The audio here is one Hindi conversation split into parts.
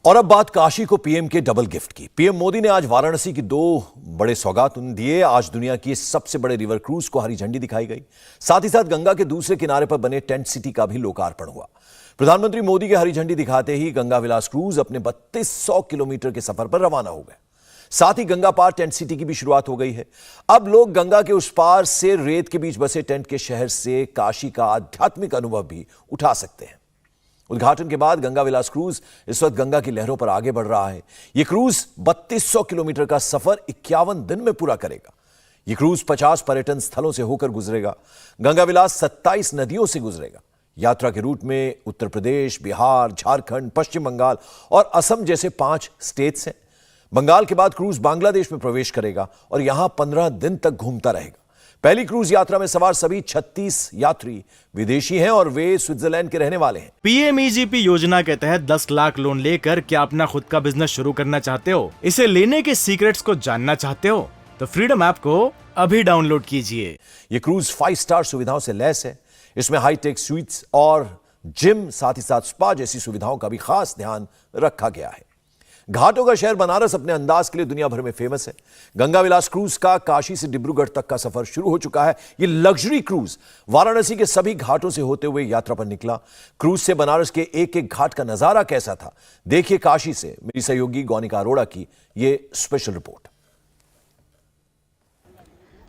और अब बात काशी को पीएम के डबल गिफ्ट की। पीएम मोदी ने आज वाराणसी की 2 बड़े सौगात दिए। आज दुनिया की सबसे बड़े रिवर क्रूज को हरी झंडी दिखाई गई। साथ ही साथ गंगा के दूसरे किनारे पर बने टेंट सिटी का भी लोकार्पण हुआ। प्रधानमंत्री मोदी के हरी झंडी दिखाते ही गंगा विलास क्रूज अपने 3200 किलोमीटर के सफर पर रवाना हो गए। साथ ही गंगा पार टेंट सिटी की भी शुरुआत हो गई है। अब लोग गंगा के उस पार से रेत के बीच बसे टेंट के शहर से काशी का आध्यात्मिक अनुभव भी उठा सकते हैं। उद्घाटन के बाद गंगा विलास क्रूज इस वक्त गंगा की लहरों पर आगे बढ़ रहा है। यह क्रूज 3200 किलोमीटर का सफर 51 दिन में पूरा करेगा। यह क्रूज 50 पर्यटन स्थलों से होकर गुजरेगा। गंगा विलास 27 नदियों से गुजरेगा। यात्रा के रूट में उत्तर प्रदेश, बिहार, झारखंड, पश्चिम बंगाल और असम जैसे 5 स्टेट्स हैं। बंगाल के बाद क्रूज बांग्लादेश में प्रवेश करेगा और यहां 15 दिन तक घूमता रहेगा। पहली क्रूज यात्रा में सवार सभी 36 यात्री विदेशी हैं और वे स्विट्जरलैंड के रहने वाले हैं। पीएमईजीपी योजना के तहत 10 लाख लोन लेकर क्या अपना खुद का बिजनेस शुरू करना चाहते हो? इसे लेने के सीक्रेट्स को जानना चाहते हो? तो फ्रीडम ऐप को अभी डाउनलोड कीजिए। ये क्रूज 5 स्टार सुविधाओं से लैस है। इसमें हाईटेक स्वीट्स और जिम, साथ ही साथ स्पा जैसी सुविधाओं का भी खास ध्यान रखा गया है। घाटों का शहर बनारस अपने अंदाज के लिए दुनिया भर में फेमस है। गंगा विलास क्रूज का काशी से डिब्रूगढ़ तक का सफर शुरू हो चुका है। यह लग्जरी क्रूज वाराणसी के सभी घाटों से होते हुए यात्रा पर निकला। क्रूज से बनारस के एक एक घाट का नजारा कैसा था, देखिए काशी से मेरी सहयोगी गौनिका अरोड़ा की यह स्पेशल रिपोर्ट।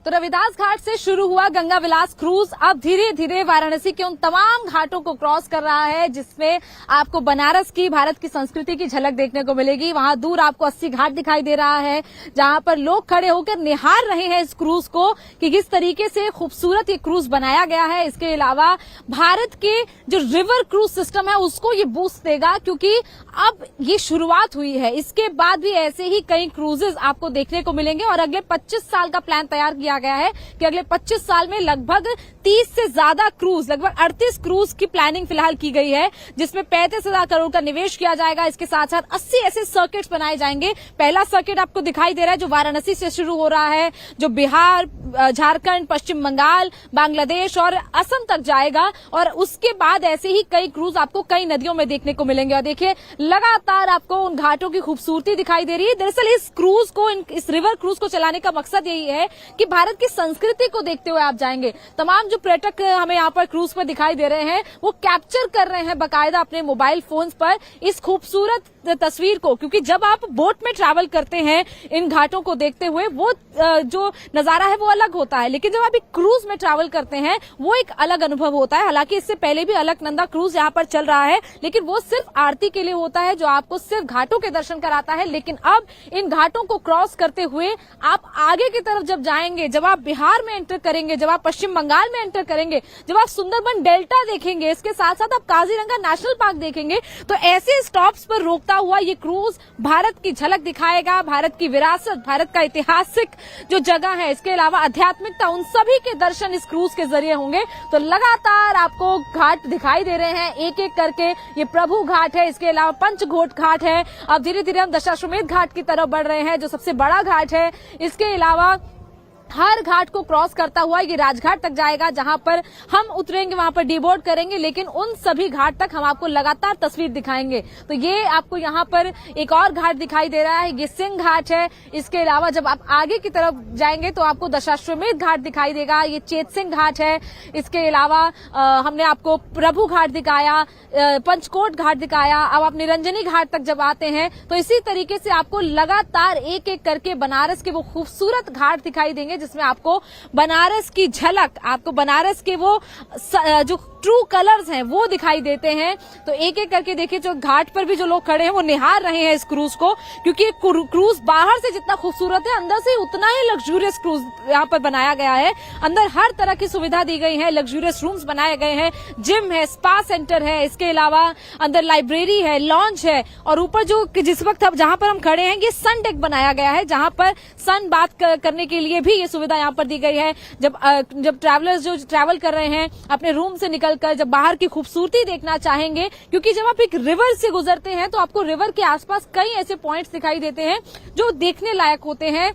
तो रविदास घाट से शुरू हुआ गंगा विलास क्रूज अब धीरे धीरे वाराणसी के उन तमाम घाटों को क्रॉस कर रहा है जिसमें आपको बनारस की, भारत की संस्कृति की झलक देखने को मिलेगी। वहां दूर आपको 80 घाट दिखाई दे रहा है जहां पर लोग खड़े होकर निहार रहे हैं इस क्रूज को कि किस तरीके से खूबसूरत ये क्रूज बनाया गया है। इसके अलावा भारत के जो रिवर क्रूज सिस्टम है उसको ये बूस्ट देगा, क्योंकि अब ये शुरुआत हुई है। इसके बाद भी ऐसे ही कई क्रूजेज आपको देखने को मिलेंगे और अगले 25 साल का प्लान तैयार किया गया है कि अगले 25 साल में लगभग 30 से ज्यादा क्रूज, लगभग 38 क्रूज की प्लानिंग फिलहाल की गई है, जिसमें 35,000 करोड़ का निवेश किया जाएगा। इसके साथ साथ 80 ऐसे सर्किट्स बनाए जाएंगे। पहला सर्किट आपको दिखाई दे रहा है जो वाराणसी से शुरू हो रहा है, जो बिहार, झारखंड, पश्चिम बंगाल, बांग्लादेश और असम तक जाएगा। और उसके बाद ऐसे ही कई क्रूज आपको कई नदियों में देखने को मिलेंगे। और देखिए लगातार आपको उन घाटों की खूबसूरती दिखाई दे रही है। दरअसल इस क्रूज को, इस रिवर क्रूज को चलाने का मकसद यही है कि भारत की संस्कृति को देखते हुए आप जाएंगे। तमाम जो पर्यटक हमें यहाँ पर क्रूज पर दिखाई दे रहे हैं वो कैप्चर कर रहे हैं बाकायदा अपने मोबाइल फोन्स पर इस खूबसूरत तस्वीर को, क्योंकि जब आप बोट में ट्रैवल करते हैं इन घाटों को देखते हुए वो जो नजारा है वो अलग होता है, लेकिन जब आप एक क्रूज में ट्रैवल करते हैं वो एक अलग अनुभव होता है। हालांकि इससे पहले भी अलकनंदा क्रूज यहाँ पर चल रहा है, लेकिन वो सिर्फ आरती के लिए होता है जो आपको सिर्फ घाटों के दर्शन कराता है। लेकिन अब इन घाटों को क्रॉस करते हुए आप आगे की तरफ जब जाएंगे, जब आप बिहार में एंटर करेंगे, जब आप पश्चिम बंगाल में एंटर करेंगे, जब आप सुंदरबन डेल्टा देखेंगे, इसके साथ साथ आप काजीरंगा नेशनल पार्क देखेंगे, तो ऐसे स्टॉप्स पर रोकता हुआ ये क्रूज भारत की झलक दिखाएगा, भारत की विरासत, भारत का ऐतिहासिक जो जगह है, इसके अलावा आध्यात्मिकता, उन सभी के दर्शन इस क्रूज के जरिए होंगे। तो लगातार आपको घाट दिखाई दे रहे हैं एक एक करके। ये प्रभु घाट है, इसके अलावा पंचघोट घाट है। अब धीरे धीरे हम दशाश्वमेध घाट की तरफ बढ़ रहे हैं जो सबसे बड़ा घाट है। इसके अलावा हर घाट को क्रॉस करता हुआ ये राजघाट तक जाएगा जहां पर हम उतरेंगे, वहां पर डीबोर्ड करेंगे, लेकिन उन सभी घाट तक हम आपको लगातार तस्वीर दिखाएंगे। तो ये आपको यहाँ पर एक और घाट दिखाई दे रहा है, ये सिंह घाट है। इसके अलावा जब आप आगे की तरफ जाएंगे तो आपको दशाश्वमेध घाट दिखाई देगा, ये चेत सिंह घाट है। इसके अलावा हमने आपको प्रभु घाट दिखाया, पंचकोट घाट दिखाया। अब आप निरंजनी घाट तक जब आते हैं तो इसी तरीके से आपको लगातार एक एक करके बनारस के वो खूबसूरत घाट दिखाई देंगे जिसमें आपको बनारस की झलक, आपको बनारस के वो जो ट्रू कलर्स हैं वो दिखाई देते हैं। तो एक एक करके देखिए, जो घाट पर भी जो लोग खड़े हैं वो निहार रहे हैं इस क्रूज को, क्योंकि क्रूज बाहर से जितना खूबसूरत है अंदर से उतना ही लग्जूरियस क्रूज यहाँ पर बनाया गया है। अंदर हर तरह की सुविधा दी गई है, लग्जूरियस रूम्स बनाए गए हैं, जिम है, स्पा सेंटर है, इसके अलावा अंदर लाइब्रेरी है, लॉन्च है। और ऊपर जो जिस वक्त जहां पर हम खड़े हैं ये सन डेक बनाया गया है जहां पर सन बात करने के लिए भी ये सुविधा यहाँ पर दी गई है। जब ट्रैवलर्स जो ट्रैवल कर रहे हैं अपने रूम से निकलकर जब बाहर की खूबसूरती देखना चाहेंगे, क्योंकि जब आप एक रिवर से गुजरते हैं तो आपको रिवर के आसपास कई ऐसे पॉइंट्स दिखाई देते हैं जो देखने लायक होते हैं,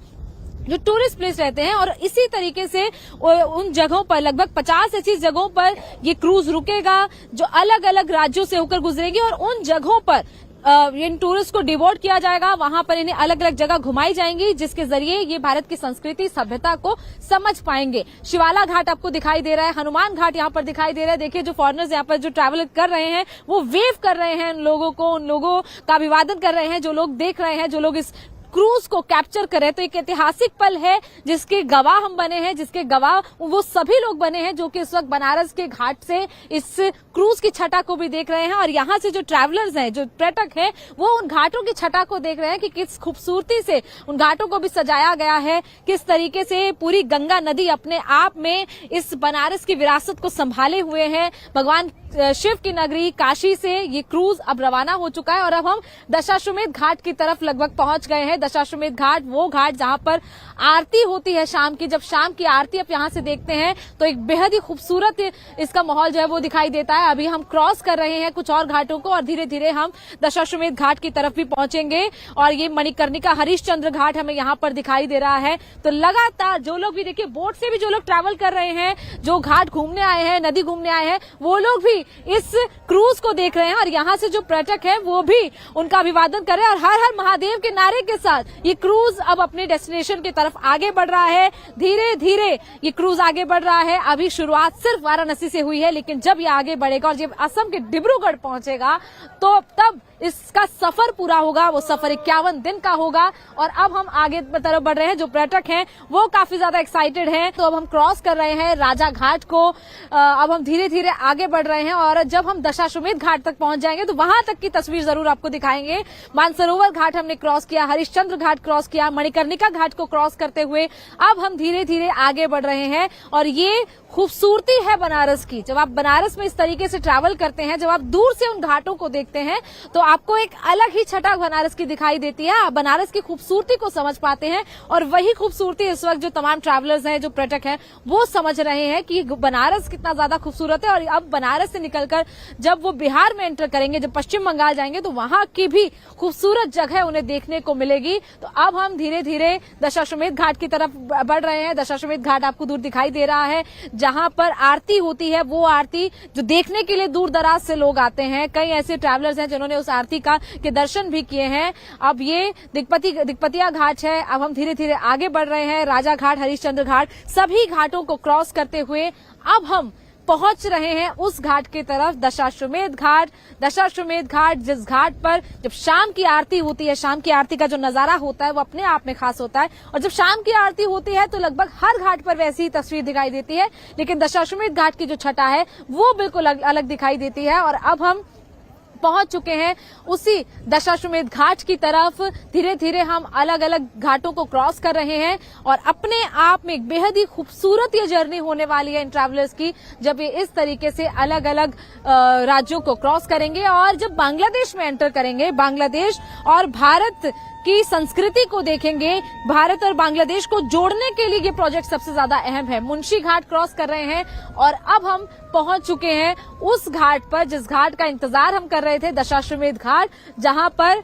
जो टूरिस्ट प्लेस रहते हैं। और इसी तरीके से उन जगहों पर लगभग 50 ऐसी जगहों पर ये क्रूज रुकेगा जो अलग अलग राज्यों से होकर गुजरेगी और उन जगहों पर इन टूरिस्ट को डिवोट किया जाएगा, वहां पर इन्हें अलग अलग जगह घुमाई जाएंगी, जिसके जरिए ये भारत की संस्कृति सभ्यता को समझ पाएंगे। शिवाला घाट आपको दिखाई दे रहा है, हनुमान घाट यहाँ पर दिखाई दे रहा है। देखिए जो फॉरेनर्स यहाँ पर जो ट्रैवल कर रहे हैं वो वेव कर रहे हैं उन लोगों को, उन लोगों का अभिवादन कर रहे हैं जो लोग देख रहे हैं, जो लोग इस क्रूज को कैप्चर करे। तो एक ऐतिहासिक पल है जिसके गवाह हम बने हैं, जिसके गवाह वो सभी लोग बने हैं जो कि इस वक्त बनारस के घाट से इस क्रूज की छटा को भी देख रहे हैं। और यहाँ से जो ट्रैवलर्स हैं, जो पर्यटक हैं, वो उन घाटों की छटा को देख रहे हैं कि किस खूबसूरती से उन घाटों को भी सजाया गया है, किस तरीके से पूरी गंगा नदी अपने आप में इस बनारस की विरासत को संभाले हुए है। भगवान शिव की नगरी काशी से ये क्रूज अब रवाना हो चुका है और अब हम दशाश्वमेध घाट की तरफ लगभग पहुंच गए हैं। दशाश्वमेध घाट वो घाट जहां पर आरती होती है शाम की। जब शाम की आरती आप यहां से देखते हैं तो एक बेहद ही खूबसूरत इसका माहौल जो है वो दिखाई देता है। अभी हम क्रॉस कर रहे हैं कुछ और घाटों को और धीरे धीरे हम दशाश्वमेध घाट की तरफ भी पहुंचेंगे। और ये मणिकर्णिका हरिश्चंद्र घाट हमें यहाँ पर दिखाई दे रहा है। तो लगातार जो लोग भी, देखिए बोट से भी जो लोग ट्रैवल कर रहे हैं, जो घाट घूमने आए हैं, नदी घूमने आए हैं, वो लोग भी इस क्रूज को देख रहे हैं। और यहाँ से जो पर्यटक हैं वो भी उनका अभिवादन कर रहे हैं और हर हर महादेव के नारे के साथ ये क्रूज अब अपने डेस्टिनेशन की तरफ आगे बढ़ रहा है। धीरे धीरे ये क्रूज आगे बढ़ रहा है। अभी शुरुआत सिर्फ वाराणसी से हुई है, लेकिन जब ये आगे बढ़ेगा और जब असम के डिब्रूगढ़ पहुंचेगा तो तब इसका सफर पूरा होगा। वो सफर 51 दिन का होगा। और अब हम आगे तरफ बढ़ रहे हैं। जो पर्यटक हैं वो काफी ज्यादा एक्साइटेड हैं। तो अब हम क्रॉस कर रहे हैं राजा घाट को। अब हम धीरे धीरे आगे बढ़ रहे हैं और जब हम दशाश्वमेध घाट तक पहुंच जाएंगे तो वहां तक की तस्वीर जरूर आपको दिखाएंगे। मानसरोवर घाट हमने क्रॉस किया, हरिश्चंद्र घाट क्रॉस किया, मणिकर्णिका घाट को क्रॉस करते हुए अब हम धीरे धीरे आगे बढ़ रहे हैं। और ये खूबसूरती है बनारस की। जब आप बनारस में इस तरीके से ट्रैवल करते हैं, जब आप दूर से उन घाटों को देखते हैं तो आपको एक अलग ही छटा बनारस की दिखाई देती है। आप बनारस की खूबसूरती को समझ पाते हैं और वही खूबसूरती इस वक्त जो तमाम ट्रैवलर्स हैं, जो पर्यटक हैं, वो समझ रहे हैं कि बनारस कितना ज्यादा खूबसूरत है। और अब बनारस से निकलकर जब वो बिहार में एंटर करेंगे, जब पश्चिम बंगाल जाएंगे तो वहां की भी खूबसूरत जगह उन्हें देखने को मिलेगी। तो अब हम धीरे धीरे दशाश्वमेध घाट की तरफ बढ़ रहे हैं। दशाश्वमेध घाट आपको दूर दिखाई दे रहा है जहां पर आरती होती है। वो आरती जो देखने के लिए दूर दराज से लोग आते हैं। कई ऐसे ट्रैवलर्स हैं जिन्होंने उस आरती के दर्शन भी किए हैं। अब ये दिक्पतिया घाट है। अब हम धीरे धीरे आगे बढ़ रहे हैं। राजा घाट, हरिश्चंद्र घाट, सभी घाटों को क्रॉस करते हुए अब हम पहुंच रहे हैं उस घाट की तरफ, दशाश्वमेध घाट। दशाश्वमेध घाट जिस घाट पर जब शाम की आरती होती है, शाम की आरती का जो नजारा होता है वो अपने आप में खास होता है। और जब शाम की आरती होती है तो लगभग हर घाट पर वैसी ही तस्वीर दिखाई देती है, लेकिन दशाश्वमेध घाट की जो छटा है वो बिल्कुल अलग दिखाई देती है। और अब हम पहुंच चुके हैं उसी दशाश्वमेध घाट की तरफ। धीरे धीरे हम अलग अलग घाटों को क्रॉस कर रहे हैं और अपने आप में एक बेहद ही खूबसूरत ये जर्नी होने वाली है इन ट्रैवलर्स की, जब ये इस तरीके से अलग अलग राज्यों को क्रॉस करेंगे और जब बांग्लादेश में एंटर करेंगे, बांग्लादेश और भारत की संस्कृति को देखेंगे। भारत और बांग्लादेश को जोड़ने के लिए ये प्रोजेक्ट सबसे ज्यादा अहम है। मुंशी घाट क्रॉस कर रहे हैं और अब हम पहुंच चुके हैं उस घाट पर जिस घाट का इंतजार हम कर रहे थे, दशाश्वमेध घाट, जहां पर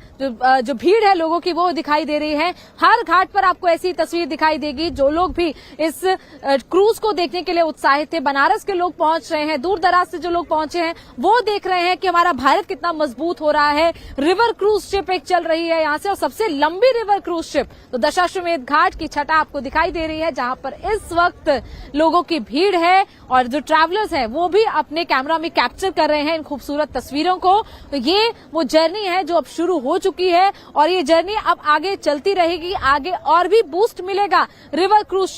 जो भीड़ है लोगों की वो दिखाई दे रही है। हर घाट पर आपको ऐसी तस्वीर दिखाई देगी। जो लोग भी इस क्रूज को देखने के लिए उत्साहित थे, बनारस के लोग पहुंच रहे हैं, दूर दराज से जो लोग पहुंचे हैं वो देख रहे हैं कि हमारा भारत कितना मजबूत हो रहा है। रिवर क्रूज शिप एक चल रही है यहाँ से और सबसे लंबी रिवर क्रूज शिप तो दशाश्वमेध घाट की छटा आपको दिखाई दे रही है, जहां पर इस वक्त लोगों की भीड़ है और जो ट्रैवलर्स हैं वो भी अपने कैमरा में कैप्चर कर रहे हैं इन खूबसूरत तस्वीरों को। तो ये वो जर्नी है जो अब शुरू हो चुकी है और ये जर्नी अब आगे चलती रहेगी। आगे और भी बूस्ट मिलेगा रिवर क्रूज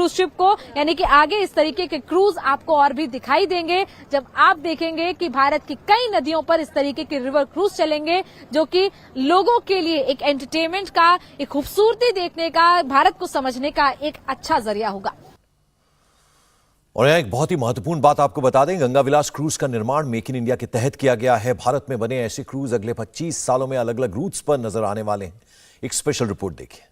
शिप को, यानी कि आगे इस तरीके के क्रूज आपको और भी दिखाई देंगे जब आप देखेंगे कि भारत की कई नदियों पर इस तरीके के रिवर क्रूज चलेंगे, जो कि लोगों के लिए एक एंटरटेनमेंट का, एक खूबसूरती देखने का, भारत को समझने का एक अच्छा जरिया होगा। और यहाँ एक बहुत ही महत्वपूर्ण बात आपको बता दें, गंगा विलास क्रूज का निर्माण मेक इन इंडिया के तहत किया गया है। भारत में बने ऐसे क्रूज अगले 25 सालों में अलग अलग रूट्स पर नजर आने वाले हैं। एक स्पेशल रिपोर्ट देखिए।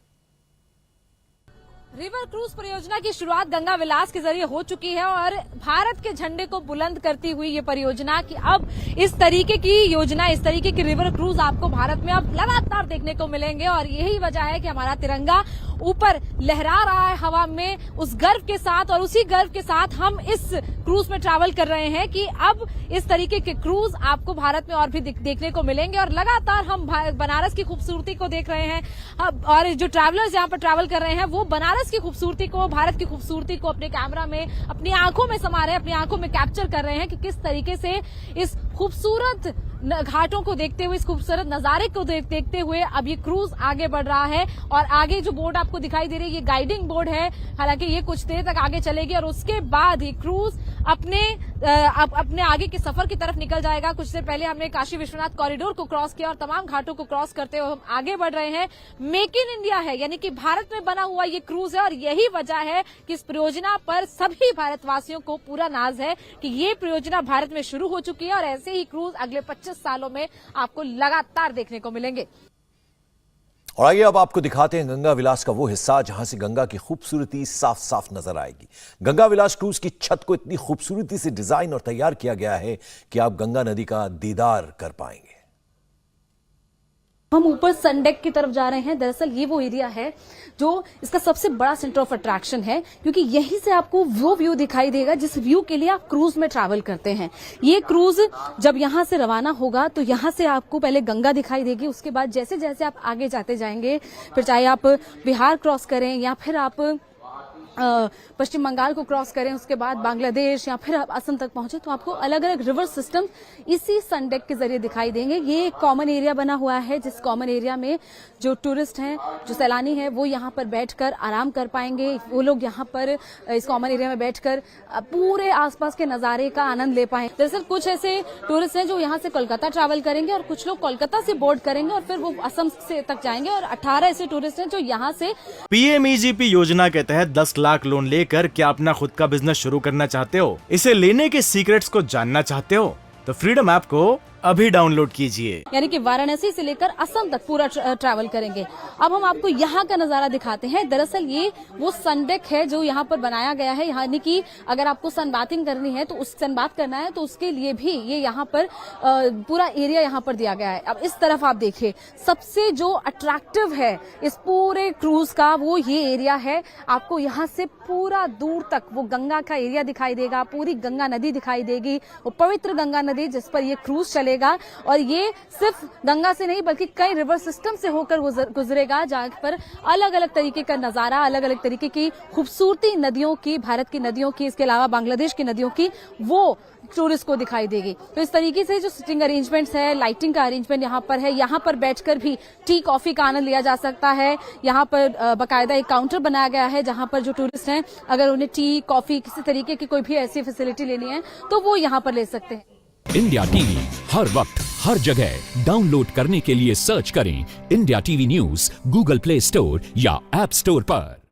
रिवर क्रूज परियोजना की शुरुआत गंगा विलास के जरिए हो चुकी है और भारत के झंडे को बुलंद करती हुई ये परियोजना कि अब इस तरीके की योजना, इस तरीके की रिवर क्रूज आपको भारत में अब लगातार देखने को मिलेंगे। और यही वजह है कि हमारा तिरंगा ऊपर लहरा रहा है हवा में, उस गर्व के साथ, और उसी गर्व के साथ हम इस क्रूज में ट्रैवल कर रहे हैं कि अब इस तरीके के क्रूज आपको भारत में और भी देखने को मिलेंगे। और लगातार हम बनारस की खूबसूरती को देख रहे हैं और जो ट्रैवलर्स यहाँ पर ट्रैवल कर रहे हैं वो बनारस की खूबसूरती को, भारत की खूबसूरती को अपने कैमरा में, अपनी आंखों में समा रहे हैं, अपनी आंखों में कैप्चर कर रहे हैं कि किस तरीके से इस खूबसूरत घाटों को देखते हुए, इस खूबसूरत नजारे को देखते हुए अब ये क्रूज आगे बढ़ रहा है। और आगे जो बोर्ड आपको दिखाई दे रही है ये गाइडिंग बोर्ड है, हालांकि ये कुछ देर तक आगे चलेगी और उसके बाद ये क्रूज अपने आगे के सफर की तरफ निकल जाएगा। कुछ देर पहले हमने काशी विश्वनाथ कॉरिडोर को क्रॉस किया और तमाम घाटों को क्रॉस करते हुए हम आगे बढ़ रहे हैं। मेक इन इंडिया है, यानी कि भारत में बना हुआ ये क्रूज है और यही वजह है कि इस परियोजना पर सभी भारतवासियों को पूरा नाज है कि ये परियोजना भारत में शुरू हो चुकी है और ऐसे ही क्रूज अगले 25 सालों में आपको लगातार देखने को मिलेंगे। और आइए अब आपको दिखाते हैं गंगा विलास का वो हिस्सा जहां से गंगा की खूबसूरती साफ साफ नजर आएगी। गंगा विलास क्रूज की छत को इतनी खूबसूरती से डिजाइन और तैयार किया गया है कि आप गंगा नदी का दीदार कर पाएंगे। हम ऊपर सनडेक की तरफ जा रहे हैं। दरअसल ये वो एरिया है जो इसका सबसे बड़ा सेंटर ऑफ अट्रैक्शन है, क्योंकि यहीं से आपको वो व्यू दिखाई देगा जिस व्यू के लिए आप क्रूज में ट्रैवल करते हैं। ये क्रूज जब यहां से रवाना होगा तो यहां से आपको पहले गंगा दिखाई देगी, उसके बाद जैसे जैसे आप आगे जाते जाएंगे, फिर चाहे आप बिहार क्रॉस करें या फिर आप पश्चिम बंगाल को क्रॉस करें, उसके बाद बांग्लादेश या फिर आप असम तक पहुंचे, तो आपको अलग अलग रिवर सिस्टम इसी सनडेक के जरिए दिखाई देंगे। ये एक कॉमन एरिया बना हुआ है जिस कॉमन एरिया में जो टूरिस्ट हैं, जो सैलानी हैं, वो यहाँ पर बैठकर आराम कर पाएंगे। वो लोग यहाँ पर इस कॉमन एरिया में बैठकर पूरे आसपास के नजारे का आनंद ले पाएंगे। दरअसल कुछ ऐसे टूरिस्ट हैं जो यहाँ से कोलकाता ट्रैवल करेंगे और कुछ लोग कोलकाता से बोर्ड करेंगे और फिर वो असम से तक जाएंगे और 18 ऐसे टूरिस्ट हैं जो यहाँ से पीएमईजीपी योजना के तहत 10 लाख लोन लेकर क्या अपना खुद का बिजनेस शुरू करना चाहते हो? इसे लेने के सीक्रेट्स को जानना चाहते हो? तो फ्रीडम ऐप को अभी डाउनलोड कीजिए। यानी कि वाराणसी से लेकर असम तक पूरा ट्रैवल करेंगे। अब हम आपको यहाँ का नजारा दिखाते हैं। दरअसल ये वो सनडेक है जो यहाँ पर बनाया गया है, यानी कि अगर आपको सनबाथिंग करनी है तो उस सनबाथ करना है तो उसके लिए भी ये यहाँ पर पूरा एरिया यहाँ पर दिया गया है। अब इस तरफ आप देखिए, सबसे जो अट्रैक्टिव है इस पूरे क्रूज का वो ये एरिया है। आपको यहाँ से पूरा दूर तक वो गंगा का एरिया दिखाई देगा, पूरी गंगा नदी दिखाई देगी, वो पवित्र गंगा नदी जिस पर ये क्रूज चलेगा। और ये सिर्फ गंगा से नहीं बल्कि कई रिवर सिस्टम से होकर गुजरेगा, जहां पर अलग अलग तरीके का नजारा, अलग अलग तरीके की खूबसूरती नदियों की, भारत की नदियों की, इसके अलावा बांग्लादेश की नदियों की, वो टूरिस्ट को दिखाई देगी। तो इस तरीके से जो सिटिंग अरेंजमेंट्स है, लाइटिंग का अरेंजमेंट यहाँ पर है। यहाँ पर बैठकर भी टी कॉफी का आनंद लिया जा सकता है। यहाँ पर बाकायदा एक काउंटर बनाया गया है जहाँ पर जो टूरिस्ट हैं अगर उन्हें टी कॉफी किसी तरीके की कोई भी ऐसी फैसिलिटी लेनी है तो वो यहाँ पर ले सकते हैं। इंडिया टीवी हर वक्त हर जगह डाउनलोड करने के लिए सर्च करें India TV news Google play store या ऐप स्टोर पर।